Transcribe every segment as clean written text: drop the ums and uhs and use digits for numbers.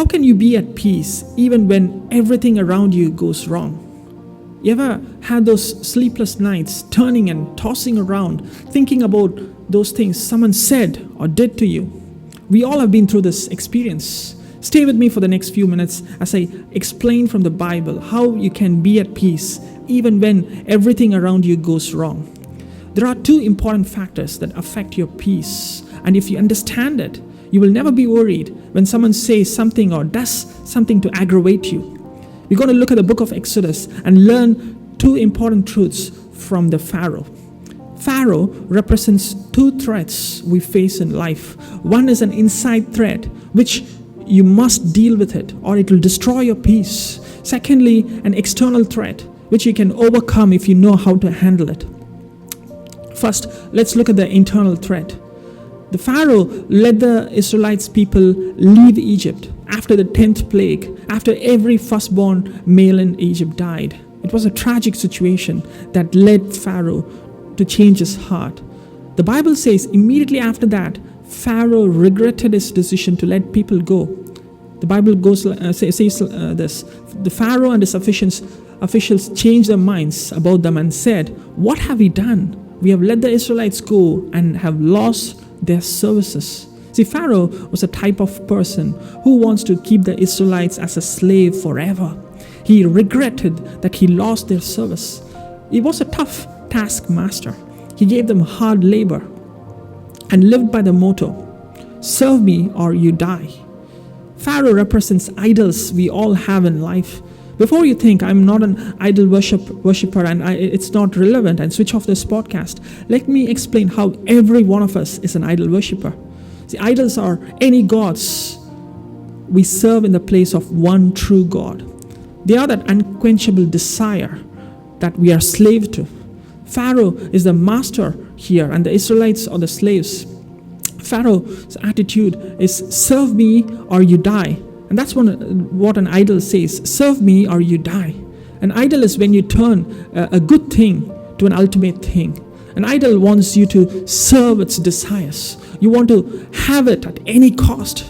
How can you be at peace even when everything around you goes wrong? You ever had those sleepless nights, turning and tossing around, thinking about those things someone said or did to you? We all have been through this experience. Stay with me for the next few minutes as I explain from the Bible how you can be at peace even when everything around you goes wrong. There are two important factors that affect your peace, and if you understand it, you will never be worried when someone says something or does something to aggravate you. We're going to look at the book of Exodus and learn two important truths from the Pharaoh. Pharaoh represents two threats we face in life. One is an inside threat, which you must deal with it or it will destroy your peace. Secondly, an external threat, which you can overcome if you know how to handle it. First, let's look at the internal threat. The Pharaoh let the Israelites people leave Egypt after the 10th plague, after every firstborn male in Egypt died. It was a tragic situation that led Pharaoh to change his heart. The Bible says immediately after that, Pharaoh regretted his decision to let people go. The Bible says this: the Pharaoh and his officials changed their minds about them and said, "What have we done? We have let the Israelites go and have lost their services." See, Pharaoh was a type of person who wants to keep the Israelites as a slave forever. He regretted that he lost their service. He was a tough taskmaster. He gave them hard labor and lived by the motto, "Serve me or you die." Pharaoh represents idols we all have in life. Before you think I'm not an idol worshiper and it's not relevant and switch off this podcast, let me explain how every one of us is an idol worshiper. See, idols are any gods we serve in the place of one true God. They are that unquenchable desire that we are slave to. Pharaoh is the master here and the Israelites are the slaves. Pharaoh's attitude is, "Serve me or you die." And that's what an idol says, "Serve me or you die." An idol is when you turn a good thing to an ultimate thing. An idol wants you to serve its desires. You want to have it at any cost.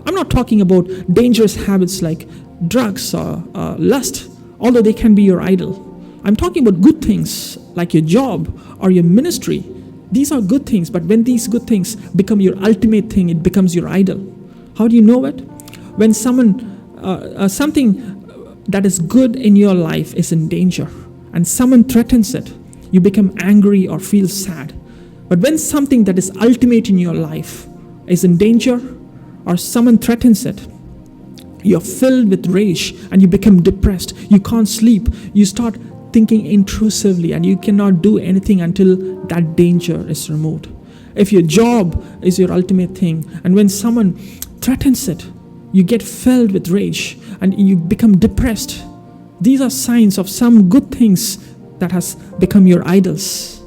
I'm not talking about dangerous habits like drugs or lust, although they can be your idol. I'm talking about good things like your job or your ministry. These are good things, but when these good things become your ultimate thing, it becomes your idol. How do you know it? When something that is good in your life is in danger and someone threatens it, you become angry or feel sad. But when something that is ultimate in your life is in danger or someone threatens it, you're filled with rage and you become depressed. You can't sleep. You start thinking intrusively and you cannot do anything until that danger is removed. If your job is your ultimate thing and when someone threatens it, you get filled with rage and you become depressed. These are signs of some good things that has become your idols.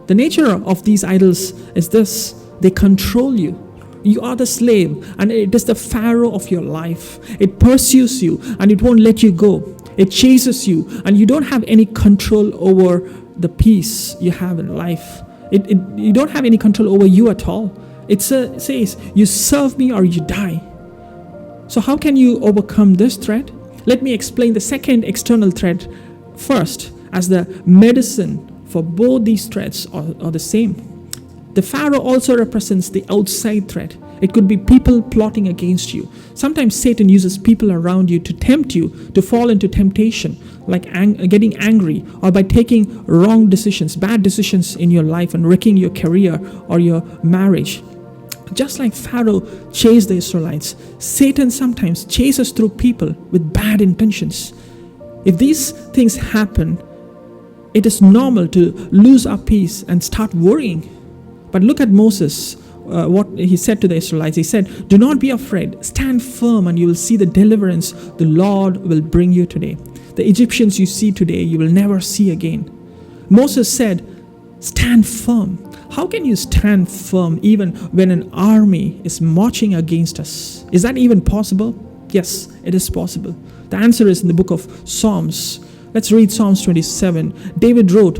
The nature of these idols is this: they control you. You are the slave and it is the Pharaoh of your life. It pursues you and it won't let you go. It chases you and you don't have any control over the peace you have in life. You don't have any control over you at all. It says, "You serve me or you die." So how can you overcome this threat? Let me explain the second external threat first, as the medicine for both these threats are the same. The Pharaoh also represents the outside threat. It could be people plotting against you. Sometimes Satan uses people around you to tempt you to fall into temptation, like getting angry or by taking wrong decisions, bad decisions in your life and wrecking your career or your marriage. Just like Pharaoh chased the Israelites, Satan sometimes chases through people with bad intentions. If these things happen, it is normal to lose our peace and start worrying. But look at Moses, what he said to the Israelites. He said, "Do not be afraid, stand firm and you will see the deliverance the Lord will bring you today. The Egyptians you see today, you will never see again." Moses said, "Stand firm." How can you stand firm even when an army is marching against us? Is that even possible? Yes, it is possible. The answer is in the book of Psalms. Let's read Psalms 27. David wrote,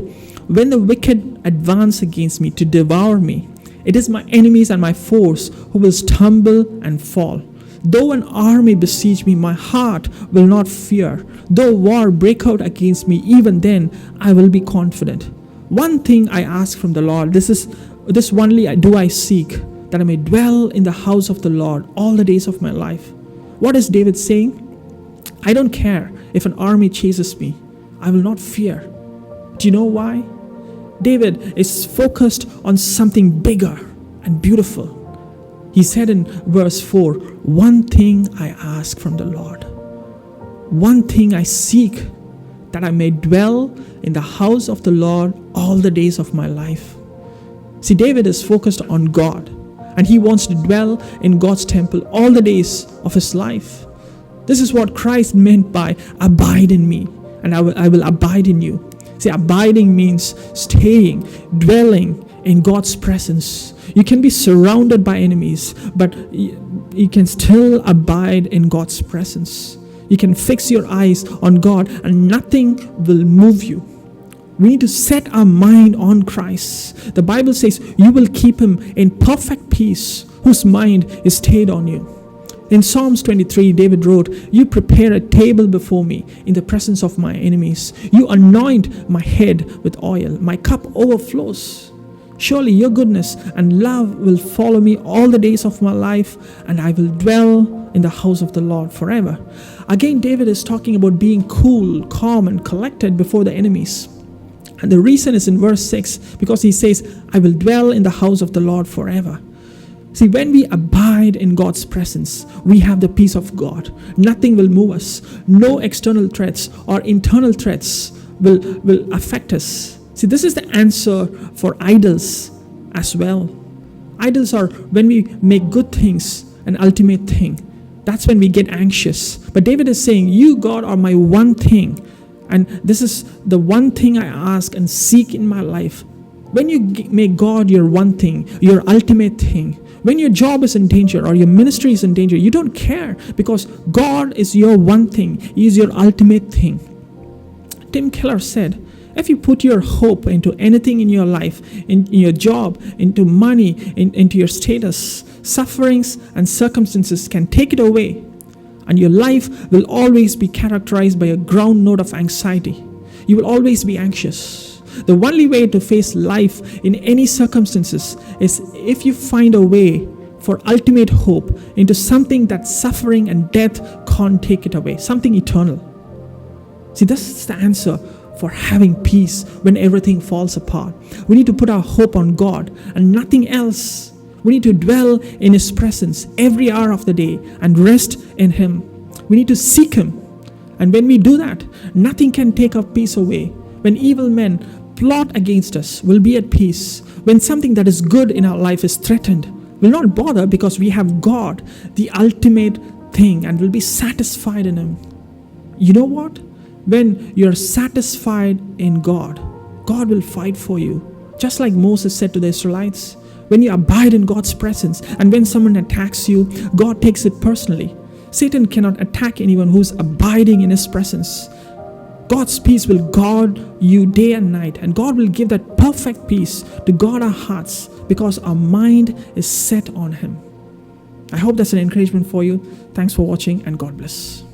"When the wicked advance against me to devour me, it is my enemies and my foes who will stumble and fall. Though an army besiege me, my heart will not fear. Though war break out against me, even then I will be confident. One thing I ask from the Lord, this only do I seek, that I may dwell in the house of the Lord all the days of my life. What is David saying? I don't care if an army chases me. I will not fear. Do you know why? David is focused on something bigger and beautiful. He said in verse 4, one thing I ask from the Lord. One thing I seek, that I may dwell in the house of the Lord all the days of my life. See, David is focused on God, and he wants to dwell in God's temple all the days of his life. This is what Christ meant by abide in me, and I will abide in you. See, abiding means staying, dwelling in God's presence. You can be surrounded by enemies, but you can still abide in God's presence. You can fix your eyes on God and nothing will move you. We need to set our mind on Christ. The Bible says you will keep him in perfect peace, whose mind is stayed on you. In Psalms 23, David wrote, you prepare a table before me in the presence of my enemies. You anoint my head with oil. My cup overflows. Surely your goodness and love will follow me all the days of my life, and I will dwell in the house of the Lord forever. Again, David is talking about being cool, calm, and collected before the enemies. And the reason is in verse 6, because he says, I will dwell in the house of the Lord forever. See, when we abide in God's presence, we have the peace of God. Nothing will move us. No external threats or internal threats will affect us. See, this is the answer for idols as well. Idols are when we make good things an ultimate thing. That's when we get anxious. But David is saying, you, God, are my one thing. And this is the one thing I ask and seek in my life. When you make God your one thing, your ultimate thing, when your job is in danger or your ministry is in danger, you don't care because God is your one thing. He is your ultimate thing. Tim Keller said, if you put your hope into anything in your life, in your job, into money, into your status, sufferings and circumstances can take it away. And your life will always be characterized by a ground note of anxiety. You will always be anxious. The only way to face life in any circumstances is if you find a way for ultimate hope into something that suffering and death can't take it away, something eternal. See, this is the answer for having peace when everything falls apart. We need to put our hope on God and nothing else. We need to dwell in His presence every hour of the day and rest in Him. We need to seek Him. And when we do that, nothing can take our peace away. When evil men plot against us, we'll be at peace. When something that is good in our life is threatened, we'll not bother because we have God, the ultimate thing, and we'll be satisfied in Him. You know what? When you're satisfied in God, God will fight for you. Just like Moses said to the Israelites, when you abide in God's presence and when someone attacks you, God takes it personally. Satan cannot attack anyone who's abiding in His presence. God's peace will guard you day and night, and God will give that perfect peace to guard our hearts because our mind is set on Him. I hope that's an encouragement for you. Thanks for watching, and God bless.